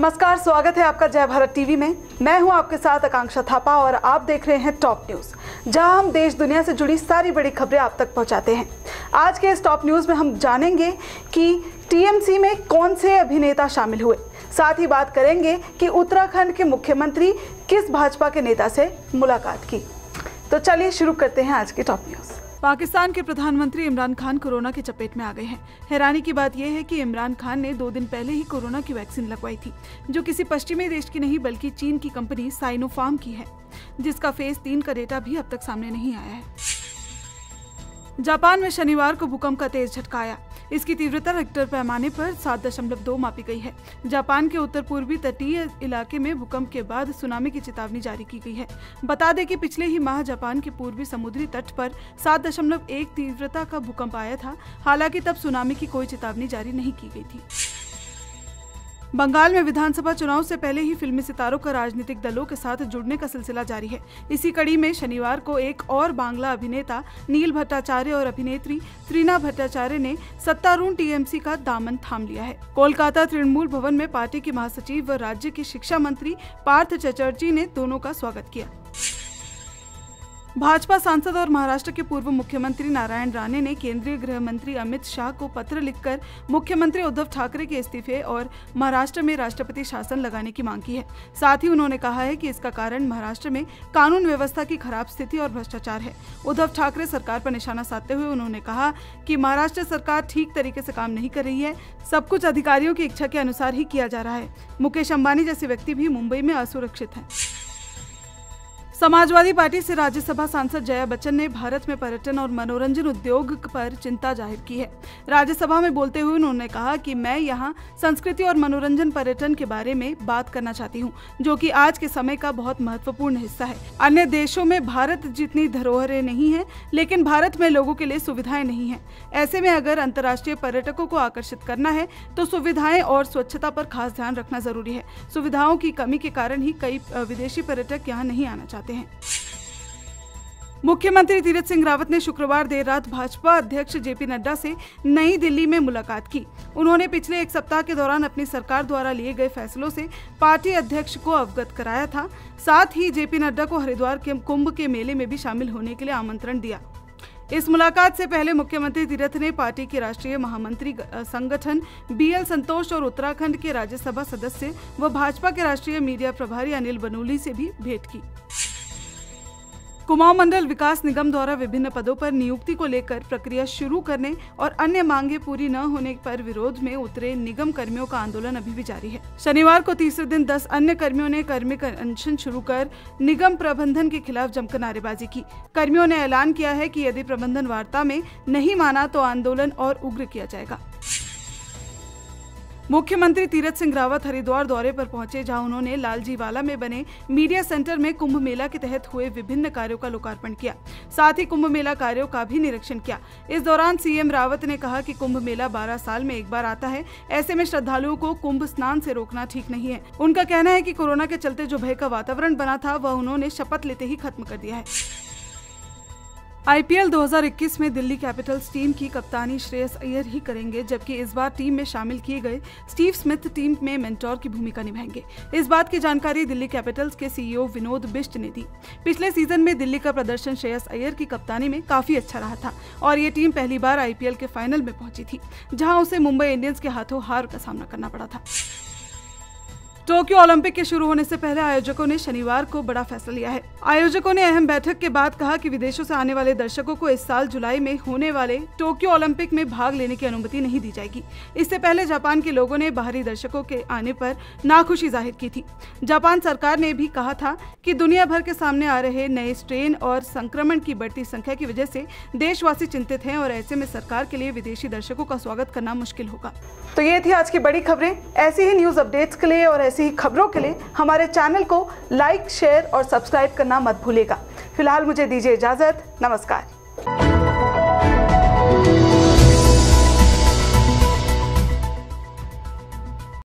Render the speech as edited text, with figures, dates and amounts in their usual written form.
नमस्कार, स्वागत है आपका जय भारत टीवी में। मैं हूं आपके साथ आकांक्षा थापा और आप देख रहे हैं टॉप न्यूज़, जहां हम देश दुनिया से जुड़ी सारी बड़ी खबरें आप तक पहुंचाते हैं। आज के इस टॉप न्यूज़ में हम जानेंगे कि टीएमसी में कौन से अभिनेता शामिल हुए। साथ ही बात करेंगे कि उत्तराखंड के मुख्यमंत्री किस भाजपा के नेता से मुलाकात की। तो चलिए शुरू करते हैं आज की टॉप न्यूज़। पाकिस्तान के प्रधानमंत्री इमरान खान कोरोना की चपेट में आ गए हैं। हैरानी की बात यह है कि इमरान खान ने 2 दिन पहले ही कोरोना की वैक्सीन लगवाई थी, जो किसी पश्चिमी देश की नहीं बल्कि चीन की कंपनी साइनोफार्म की है, जिसका फेज 3 का डेटा भी अब तक सामने नहीं आया है। जापान में शनिवार को भूकंप का तेज झटका आया। इसकी तीव्रता रिक्टर पैमाने पर 7.2 मापी गई है। जापान के उत्तर पूर्वी तटीय इलाके में भूकंप के बाद सुनामी की चेतावनी जारी की गई है। बता दें कि पिछले ही माह जापान के पूर्वी समुद्री तट पर 7.1 तीव्रता का भूकंप आया था। हालांकि तब सुनामी की कोई चेतावनी जारी नहीं की गई थी। बंगाल में विधानसभा चुनाव से पहले ही फिल्मी सितारों का राजनीतिक दलों के साथ जुड़ने का सिलसिला जारी है। इसी कड़ी में शनिवार को एक और बांग्ला अभिनेता नील भट्टाचार्य और अभिनेत्री त्रिना भट्टाचार्य ने सत्तारूढ़ टीएमसी का दामन थाम लिया है। कोलकाता तृणमूल भवन में पार्टी के महासचिव व राज्य के शिक्षा मंत्री पार्थ चटर्जी ने दोनों का स्वागत किया। भाजपा सांसद और महाराष्ट्र के पूर्व मुख्यमंत्री नारायण राणे ने केंद्रीय गृह मंत्री अमित शाह को पत्र लिखकर मुख्यमंत्री उद्धव ठाकरे के इस्तीफे और महाराष्ट्र में राष्ट्रपति शासन लगाने की मांग की है। साथ ही उन्होंने कहा है कि इसका कारण महाराष्ट्र में कानून व्यवस्था की खराब स्थिति और भ्रष्टाचार है। उद्धव ठाकरे सरकार पर निशाना साधते हुए उन्होंने कहा कि महाराष्ट्र सरकार ठीक तरीके से काम नहीं कर रही है। सब कुछ अधिकारियों की इच्छा के अनुसार ही किया जा रहा है। मुकेश अंबानी जैसे व्यक्ति भी मुंबई में असुरक्षित हैं। समाजवादी पार्टी से राज्यसभा सांसद जया बच्चन ने भारत में पर्यटन और मनोरंजन उद्योग पर चिंता जाहिर की है। राज्यसभा में बोलते हुए उन्होंने कहा कि मैं यहां संस्कृति और मनोरंजन पर्यटन के बारे में बात करना चाहती हूं, जो कि आज के समय का बहुत महत्वपूर्ण हिस्सा है। अन्य देशों में भारत जितनी धरोहरें नहीं है, लेकिन भारत में लोगों के लिए सुविधाएं नहीं है। ऐसे में अगर अंतर्राष्ट्रीय पर्यटकों को आकर्षित करना है तो सुविधाएं और स्वच्छता पर खास ध्यान रखना जरूरी है। सुविधाओं की कमी के कारण ही कई विदेशी पर्यटक यहाँ नहीं आना चाहते हैं। मुख्यमंत्री तीरथ सिंह रावत ने शुक्रवार देर रात भाजपा अध्यक्ष जेपी नड्डा से नई दिल्ली में मुलाकात की। उन्होंने पिछले 1 सप्ताह के दौरान अपनी सरकार द्वारा लिए गए फैसलों से पार्टी अध्यक्ष को अवगत कराया था। साथ ही जेपी नड्डा को हरिद्वार के कुंभ के मेले में भी शामिल होने के लिए आमंत्रण दिया। इस मुलाकात से पहले मुख्यमंत्री तीरथ ने पार्टी के राष्ट्रीय महामंत्री संगठन बीएल संतोष और उत्तराखंड के राज्यसभा सदस्य व भाजपा के राष्ट्रीय मीडिया प्रभारी अनिल बनूली से भी भेंट की। कुमाऊं मंडल विकास निगम द्वारा विभिन्न पदों पर नियुक्ति को लेकर प्रक्रिया शुरू करने और अन्य मांगे पूरी न होने पर विरोध में उतरे निगम कर्मियों का आंदोलन अभी भी जारी है। शनिवार को तीसरे दिन 10 अन्य कर्मियों ने कर्मिक अनशन शुरू कर निगम प्रबंधन के खिलाफ जमकर नारेबाजी की। कर्मियों ने ऐलान किया है कि यदि प्रबंधन वार्ता में नहीं माना तो आंदोलन और उग्र किया जाएगा। मुख्यमंत्री तीरथ सिंह रावत हरिद्वार दौरे पर पहुंचे, जहां उन्होंने लालजीवाला में बने मीडिया सेंटर में कुंभ मेला के तहत हुए विभिन्न कार्यों का लोकार्पण किया। साथ ही कुंभ मेला कार्यों का भी निरीक्षण किया। इस दौरान सीएम रावत ने कहा कि कुंभ मेला 12 साल में एक बार आता है। ऐसे में श्रद्धालुओं को कुंभ स्नान से रोकना ठीक नहीं है। उनका कहना है कि कोरोना के चलते जो भय का वातावरण बना था वह उन्होंने शपथ लेते ही खत्म कर दिया है। आईपीएल 2021 में दिल्ली कैपिटल्स टीम की कप्तानी श्रेयस अय्यर ही करेंगे, जबकि इस बार टीम में शामिल किए गए स्टीव स्मिथ टीम में मेंटोर की भूमिका निभाएंगे। इस बात की जानकारी दिल्ली कैपिटल्स के सीईओ विनोद बिष्ट ने दी। पिछले सीजन में दिल्ली का प्रदर्शन श्रेयस अय्यर की कप्तानी में काफी अच्छा रहा था और ये टीम पहली बार आईपीएल के फाइनल में पहुंची थी, जहां उसे मुंबई इंडियंस के हाथों हार का सामना करना पड़ा था। टोक्यो ओलंपिक के शुरू होने से पहले आयोजकों ने शनिवार को बड़ा फैसला लिया है। आयोजकों ने अहम बैठक के बाद कहा कि विदेशों से आने वाले दर्शकों को इस साल जुलाई में होने वाले टोक्यो ओलंपिक में भाग लेने की अनुमति नहीं दी जाएगी। इससे पहले जापान के लोगों ने बाहरी दर्शकों के आने पर नाखुशी जाहिर की थी। जापान सरकार ने भी कहा था कि दुनिया भर के सामने आ रहे नए स्ट्रेन और संक्रमण की बढ़ती संख्या की वजह से देशवासी चिंतित हैं और ऐसे में सरकार के लिए विदेशी दर्शकों का स्वागत करना मुश्किल होगा। तो ये थी आज की बड़ी खबरें। ऐसी ही न्यूज अपडेट्स के लिए और ऐसी ही खबरों के लिए हमारे चैनल को लाइक, शेयर और सब्सक्राइब करना मत भूलिएगा। फिलहाल मुझे दीजिए इजाजत। नमस्कार।